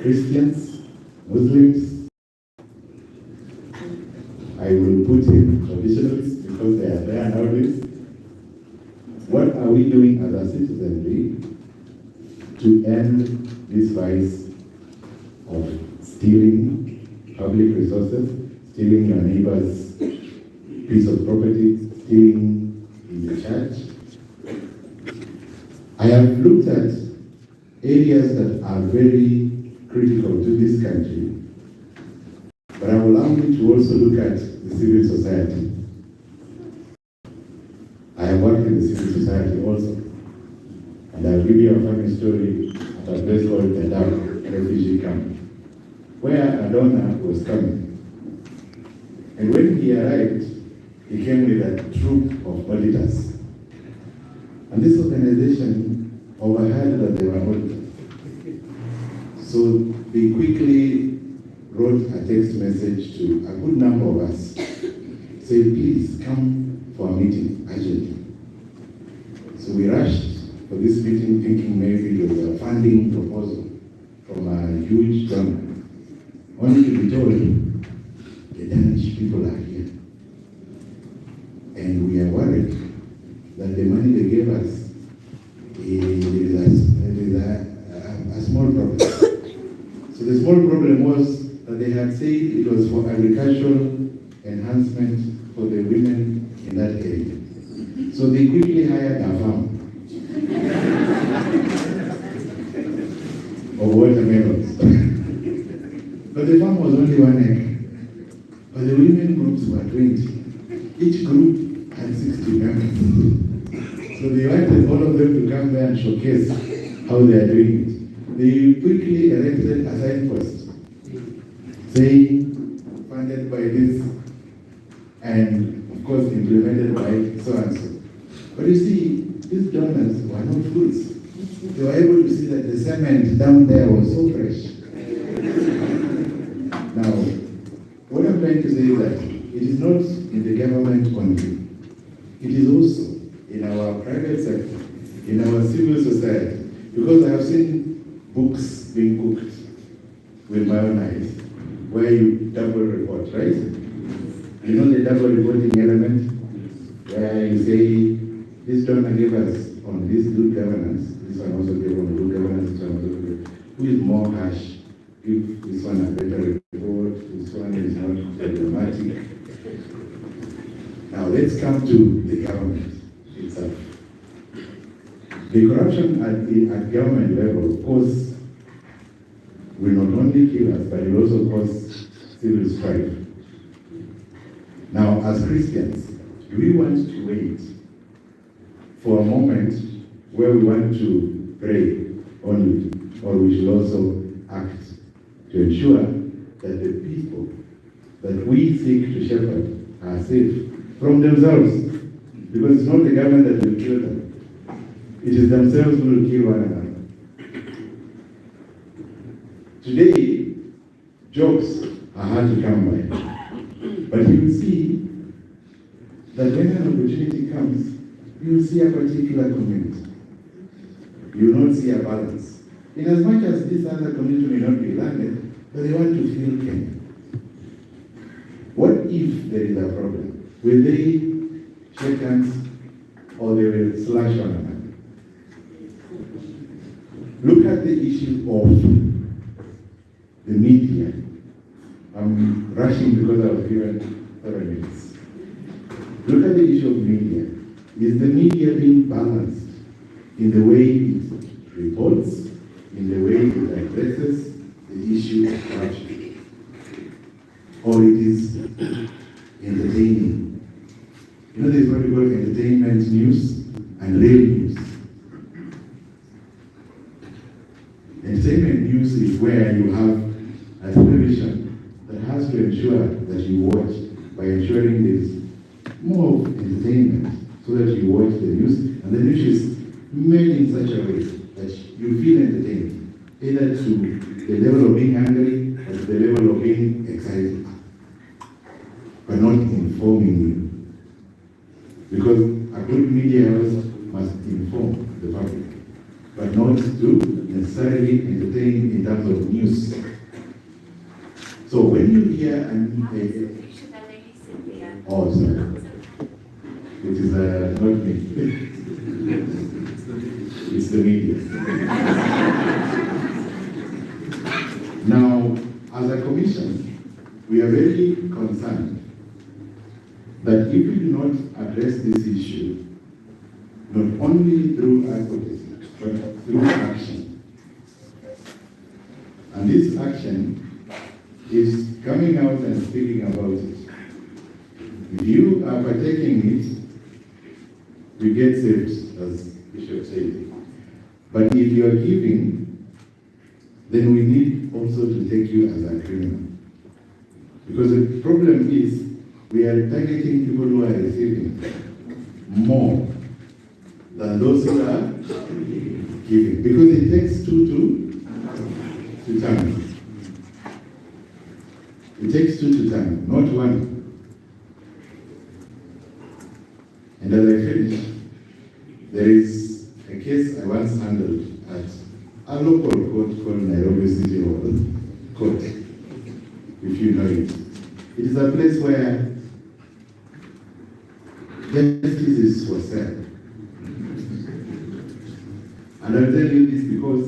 Christians, Muslims, I will put in traditionalists because they are there nowadays. What are we doing as a citizenry to end this vice of stealing public resources, stealing your neighbor's piece of property, stealing in the church? I have looked at areas that are very critical to this country, but I will allow you to also look at the civil society. I have worked in the civil society also, and I'll give you a funny story at a place called the Dab refugee camp, where a donor was coming. And when he arrived, he came with a troop of auditors. And this organization overheard that they were auditors. So they quickly wrote a text message to a good number of us, saying, please come for a meeting urgently. So we rushed for this meeting thinking maybe it was a funding proposal from a huge donor, only to be told the Danish people are here. And we are worried that the money they gave us is a small problem. So the small problem was that they had said it was for agricultural enhancement for the women in that area. So they quickly hired a farm of watermelons. But the farm was only 1 acre. But the women groups were 20. Each group had 60 members. So they wanted all of them to come there and showcase how they are doing it. They quickly erected a signpost saying, funded by this, and of course implemented by so and so. But you see, these donors were not fools. They were able to see that the cement down there was so fresh. Now, what I'm trying to say is that it is not in the government only. It is also in our private sector, in our civil society. Because I have seen books being cooked with my own eyes, where you double report, right? You know the double reporting element, where you say, this donor gave us on this good governance, this one also gave on good governance, this one also gave. Who is more harsh? Give this one a better report, this one is not problematic. Now let's come to the government itself. The corruption at government level, of course, will not only kill us, but it will also cause civil strife. Now, as Christians, do we want to wait for a moment where we want to pray only, or we should also act to ensure that the people that we seek to shepherd are safe from themselves? Because it's not the government that will kill them. It is themselves who will kill one another. Today, jobs are hard to come by. But you will see that when an opportunity comes, you will see a particular community. You will not see a balance. In as much as this other community may not be landed, but they want to feel Kenya. What if there is a problem? Will they shake hands or they will slash one another? Look at the issue of the media. I'm rushing because I was given 7 minutes. Look at the issue of media. Is the media being balanced in the way it reports, in the way it addresses the issue of corruption? Or it is entertaining? You know, there's what we call entertainment news and real news. Entertainment news is where you have a television that has to ensure that you watch by ensuring there's more of entertainment so that you watch the news, and the news is made in such a way that you feel entertained, either to the level of being angry or to the level of being excited, but not informing you. Because a good media house must inform the public, but not to necessarily entertain in terms of news. So when you hear oh, sorry. It is not me. It's the media. Now, as a commission, we are very concerned that if we do not address this issue, not only through advocacy, but through action, and this action is coming out and speaking about it. If you are partaking it, you get saved, as Bishop said. But if you are giving, then we need also to take you as a criminal. Because the problem is, we are targeting people who are receiving more than those who are giving. Because it takes two to tango. It takes two to tango, not one. And as I finish, there is a case I once handled at a local court called Nairobi City Court, if you know it. It is a place where justice is for sale. And I'll tell you this because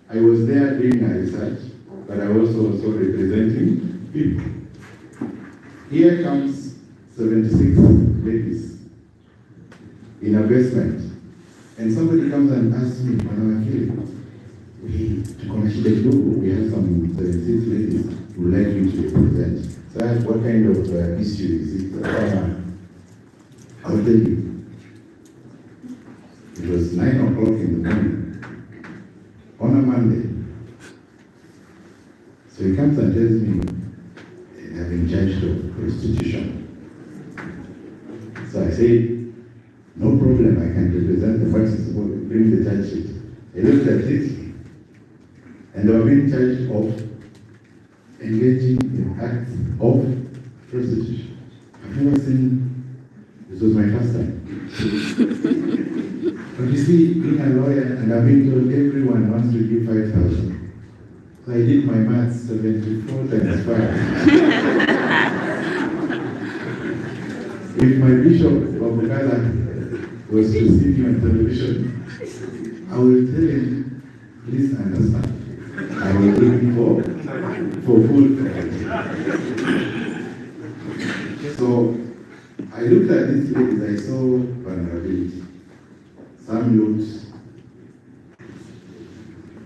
I was there doing a research, but I was also representing people. Here comes 76 ladies in a basement, and somebody comes and asks me, we have some 76 ladies who would like you to represent. So I asked, what kind of issue is it? I'll tell you. It was 9 o'clock in the morning on a Monday. So he comes and tells me they have been charged of prostitution. So I said, no problem, I can represent the facts, bring the charge sheet. I looked at it, and they were being charged of engaging in acts of prostitution. I've never seen, this was my first time. But you see, being a lawyer, and I've been told everyone wants to give 5,000. So I did my maths, 74 times 5. If my bishop of Bugala was to see me on television, I will tell him, please understand, I will look for food. So I looked at these ladies, I saw vulnerability. Some looked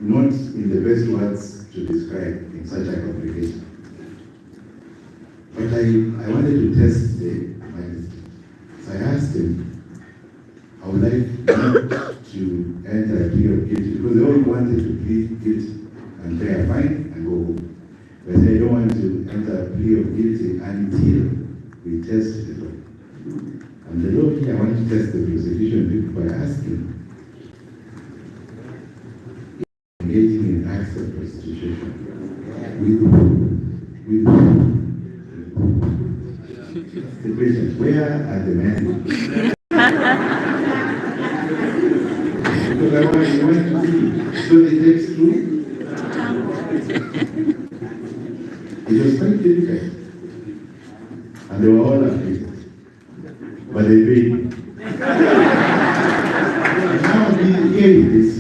not in the best words to describe in such a complication. But I wanted to test the magistrate. So I asked him, I would like to enter a plea of guilty, because they all wanted to plead guilty and pay a fine and go home. But they don't want to enter a plea of guilty until we test the law. And the law here, I want to test the prosecution people by asking, engaging in acts of prostitution with the question, where are the men? Because I want to see. So it takes two. It was quite difficult. And they were all afflicted. But they paid. Now here it is.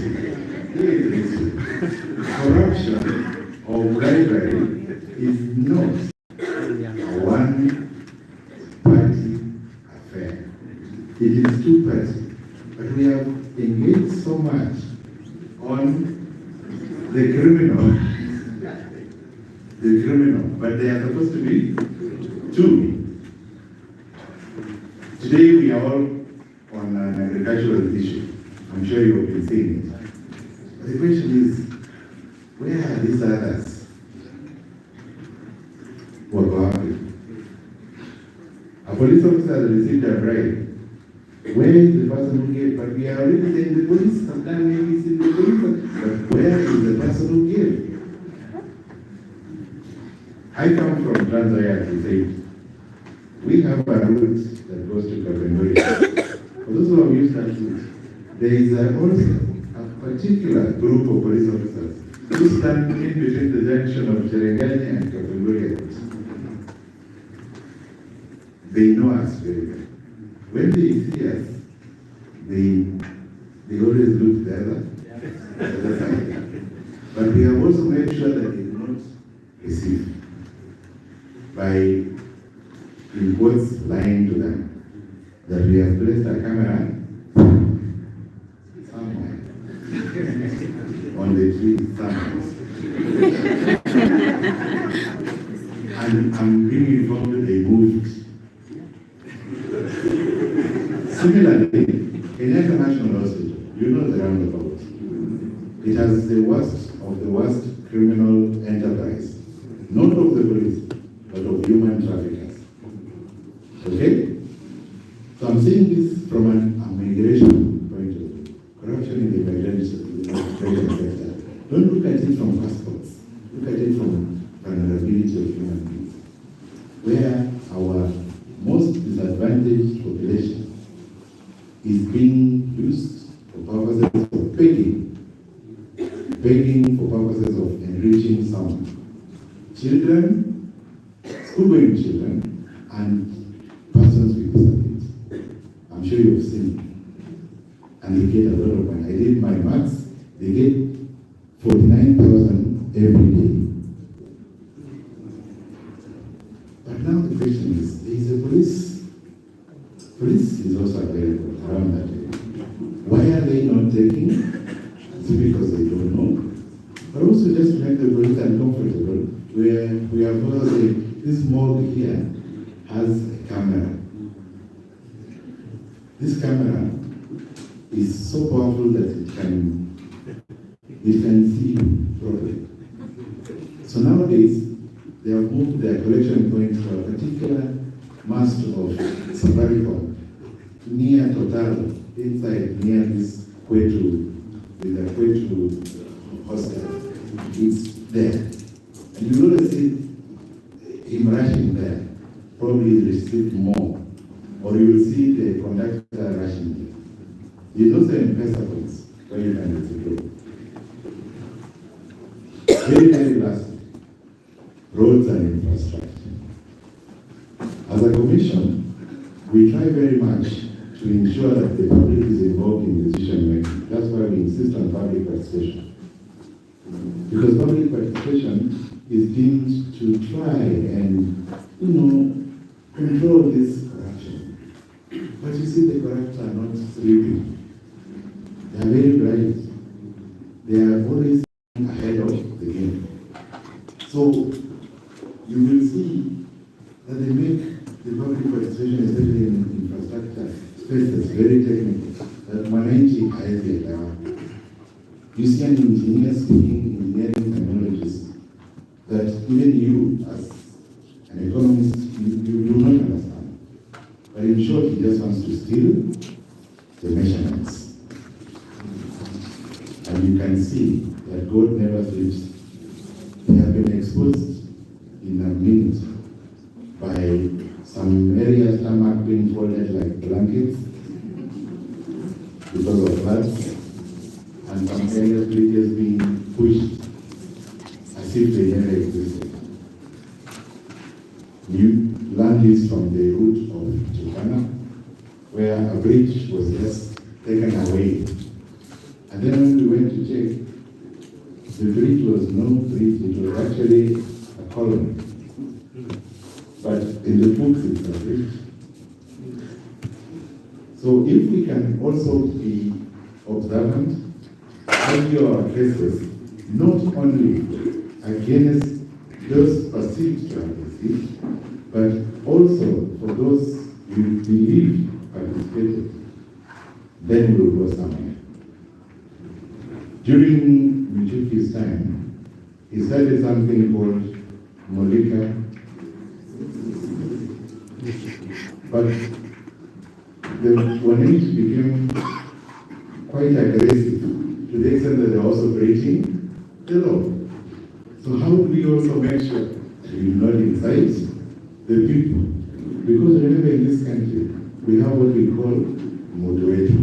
Corruption or bribery is not a one-party affair. It is two-party. But we have engaged so much on the criminal, but they are supposed to be two. Today we are all on an agricultural issue. I'm sure you have been seeing it. But the question is, where are these others who are cooperating? A police officer received a bribe. Where is the person who gave? But we are already saying the police have done maybe in the police. But where is the person who gave? I come from Tanzania to say, we have a route that goes to Kapenguria. For those who have used that route, there is also a particular group of police officers who stand in between the junction of Cherengani and Kapenguria. They know us very well. When they see us, they always look the other side. But we have also made sure that they do not receive by, in quotes, lying to them. That we have placed a camera somewhere on the tree somewhere. And I'm being informed they moved. Similarly, in National Hospital, you know the roundabout. It has the worst of the worst criminal enterprise, not of the police, but of human traffickers. Okay? So I'm saying this from an immigration point of view. Corruption in the immigration sector. Don't look at it from passports. Look at it from vulnerability of human beings. Where our most disadvantaged population is being used for purposes of begging for purposes of enriching some children, school-going children, and persons with disabilities. I'm sure you've seen it. And they get a lot of money. I did my maths, they get 49,000 every day. But now the question is, there is a police. Police is also available around that area. Why are they not taking? Is it because they don't know? But also just to make the police uncomfortable, where we have also said, this morgue here has a camera. This camera is so powerful that it can see properly. So nowadays, they have moved their collection point to a particular mast of Safaricom near Total, inside near this Kwetu, with a Kwetu hostel. It's there. And you will see him rushing there. Probably he received more. Or you will see the conductor rushing there. There's also M-Pesa points where you can withdraw. Very, very lastly, roads and infrastructure. As a commission, we try very much to ensure that the public is involved in decision making. That's why we insist on public participation. Because public participation is deemed to try and, control this corruption. But you see, the corrupt are not sleeping. They are very bright. They are always ahead of the game. So you will see that they make the public participation, especially in infrastructure spaces, very technical. That Mwananchi haezi elewa. You see an engineer speaking engineering technologies that even you, as an economist, you do not understand. But in short, he just wants to steal the measurements. And you can see that God never sleeps. They have been exposed in a minute by some areas tarmac being folded like blankets because of floods, and some areas bridges being pushed as if they never existed. New land is from the route of Chicana, where a bridge was just taken away. And then when we went to check, the bridge was no bridge, it was actually a column. But in the books it's a bridge. So if we can also be observant, argue our cases, not only against those perceived to have received, but also for those we believe participated, then we will go somewhere. During Michuki's time, he started something called Molika, but the Wananchi became quite aggressive to the extent that they're also breaching the law. So how do we also make sure we do not incite the people? Because remember, in this country, we have what we call moderation,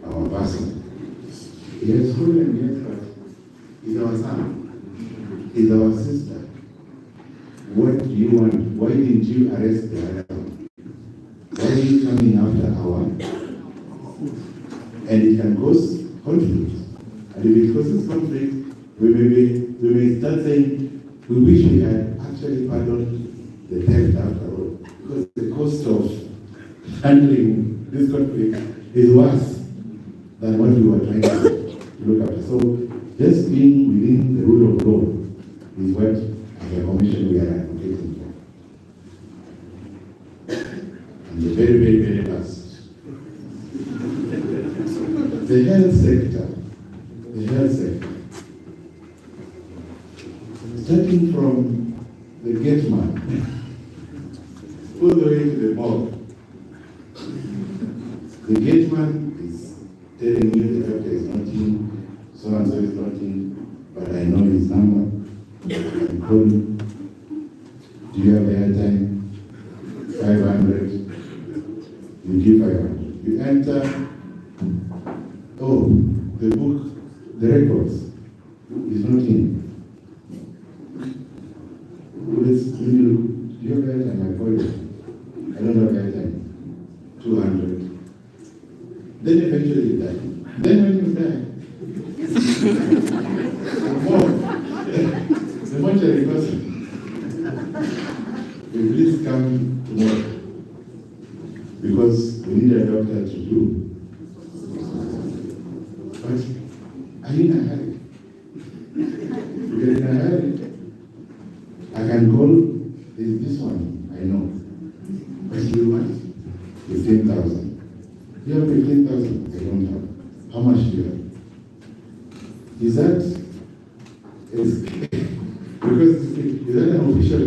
our person. is our son, is our sister. What do you want? Why didn't you arrest the other one? Why are you coming after our? And it can cause conflict. And if it causes conflict, we may start saying, we wish we had actually pardoned the theft after all. Because the cost of handling this conflict is worse than what we were trying to look after. So just being within the rule of law is what as a commission we are advocating for. And the very, very, very last. The health sector. Starting from the gate man all the way to the mall. The gate man is telling you the doctor is not in, so and so is not in, but I know his number. I can call him. Do you have airtime? 500. You give 500. You enter. Oh, the book, the records is not in. Do you have airtime? I call you. I don't have airtime. 200. Then eventually you die. Then when you die, the mortuary person will please come tomorrow because we need a doctor to do. But are you in a hurry? If you're in a hurry, I can call this one, I know. But you want 15,000. You have 15,000? I don't have. How much do you have? Is that an official?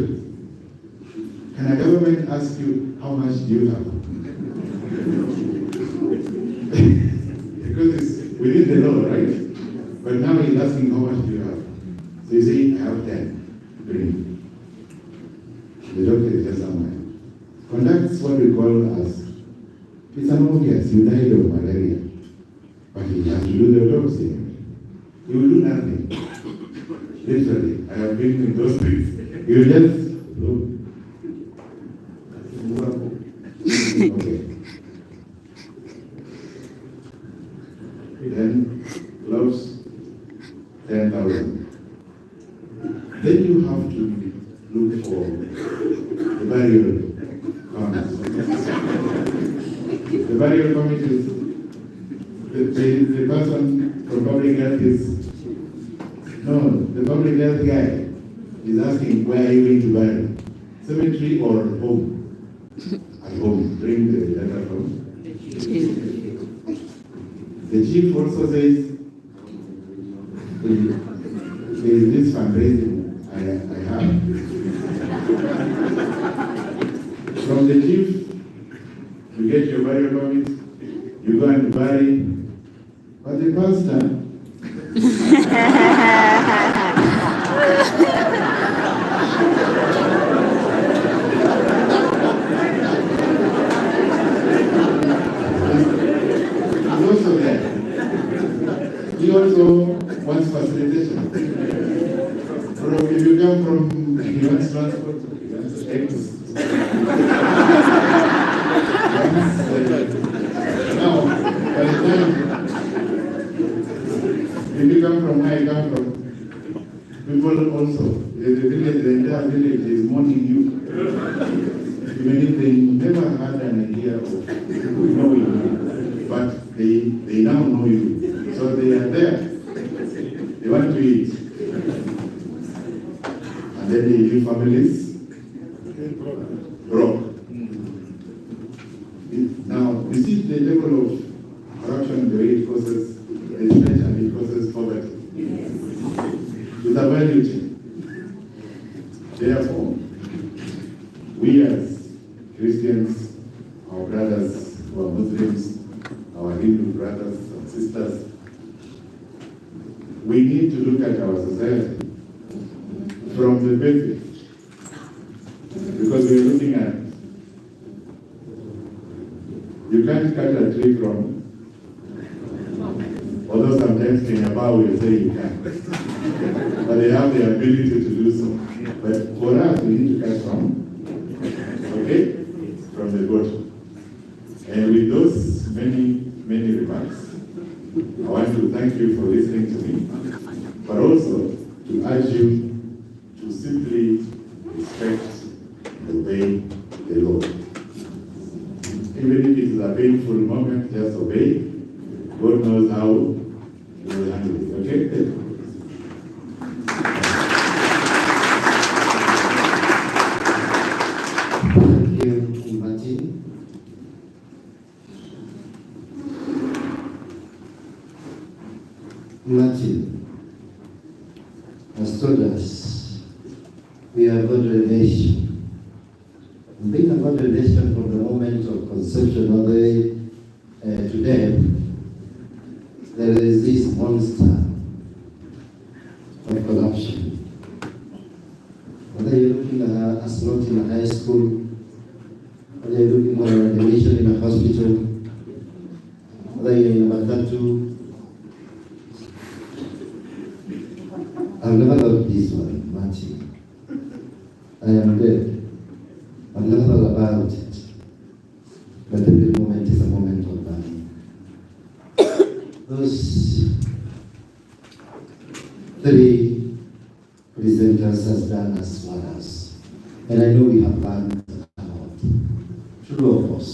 Can a government ask you how much do you have? Because it's within the law, right? But now he's asking how much do you have? So you say, I have 10. Bring. The doctor is just somewhere. Conducts what we call as, it's an obvious, you died of malaria. But he has to do the autopsy. He will do nothing. Literally, I have been in those things. He will just look. Okay. Then gloves, 10,000. Then you have to look for the burial committee. The burial committee is the person from public health is, no, the public health guy is asking where are you going to bury? Cemetery or home? At home. Bring the letter from. The chief also says, there is this fundraising I have. From the chief, you get your burial permit, you go and bury, but the pastor, he's also there. He also wants facilitation. If you come from, he wants transport, he wants X. Now, by the time, if you come from where I come from, people also, the entire village is mourning you. Even if they never had an idea of knowing you, but they now know you. So they are there. They want to eat. And then they leave families broke. Now, you see the level of corruption, the way it causes rich and it causes poverty. It's a value chain. Therefore, we as Christians, our brothers who are Muslims, our Hindu brothers and sisters, we need to look at our society from the basic. Because we're looking at, you can't cut a tree from, although sometimes in a bar we'll say you can. but they have the ability to do so. But for us, we need to cut okay, from the bottom. And with those many remarks, I want to thank you for listening to me, but also to urge you to simply respect and obey the law. Even if it is a painful moment, just obey. God knows how you will handle it, okay? Thank you, Martin. Martin has told us we are God relation. Being a God relation from the moment of conception all the way to death, there is this monster of corruption. Whether you're looking at a slot in a high school, whether you're looking for a graduation in a hospital, whether you're in a matatu, I've never loved this one, Martin. I am dead. I've never thought about it. But every moment is a moment of value. Those three presenters has done as well as. And I know we have learned a lot. True of us.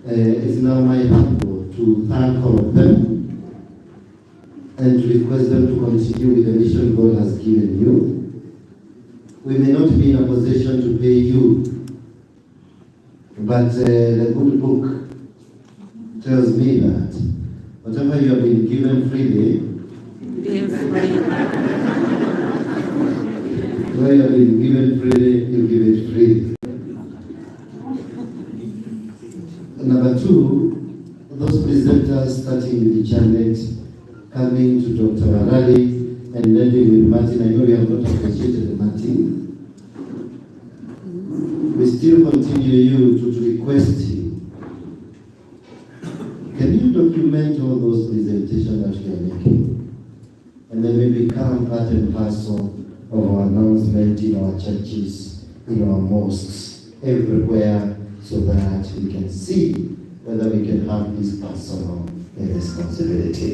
It's now my humble to thank all of them and to request them to continue with the mission God has given you. We may not be in a position to pay you, but the good book tells me that whatever you have been given freely, give freely. where you have been given freely, you give it freely. Number two, those presenters starting with Janet, coming to Dr. Arali, and ending with Martin. I know we have not appreciated Martin. We still continue you to request you. Can you document all those presentations that we are making? And then maybe become part and parcel of our announcement in our churches, in our mosques, everywhere, so that we can see whether we can have this personal responsibility.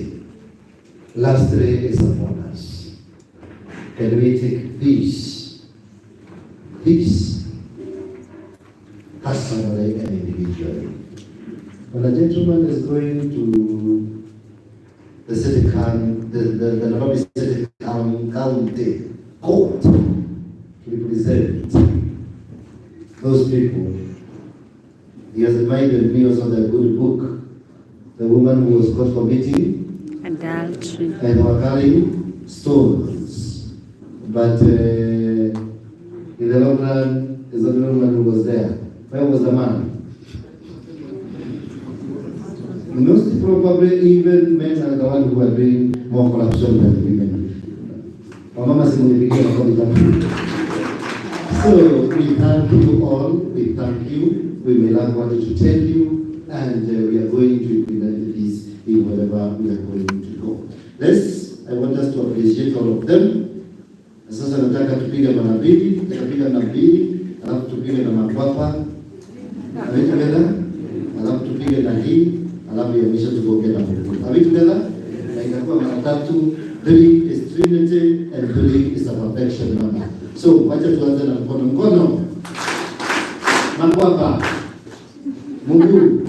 Lastly is upon us. Can we take this personally and individually? When a gentleman is going to the city the Nairobi City County Court to represent those people, he has reminded me also the good book, the woman who was caught committing Adultery. and were carrying stones. But in the long run, there's a woman who was there. Where was the man? Most probably even men are the ones who are doing more corruption than women. So we thank you all, we thank you, we may not want to tell you, and we are going to implement this in wherever we are going to go. I want us to appreciate all of them. Sasa nataka tupige mara mbili, tutapiga na mbili, alafu tupige na makwapa. Are we together? Alafu tupige na hii, alafu ya mwisho tugonge na Mungu. Are we together? Na itakuwa mara tatu. 3 is Trinity and 3 is a perfection number. So, wacha tuanze na mkono. Makwapa. Mungu.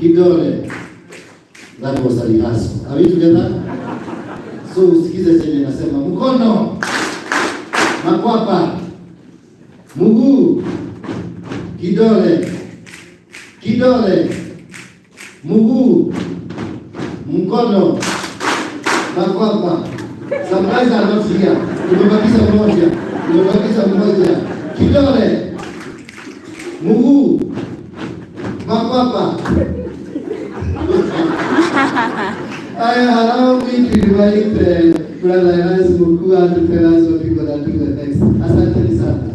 Kidole. That was a rehearsal. Are we together? So usikize chenye nasema. Mkono, makwapa, mguu, kidole, mguu, mkono, makwapa. Sometimes I'm not here. Tumebakisha mmoja. Kidole, mguu, makwapa. I allow me to invite Brother Erasmus Mukua to tell us what we're going to do next. Asante sana.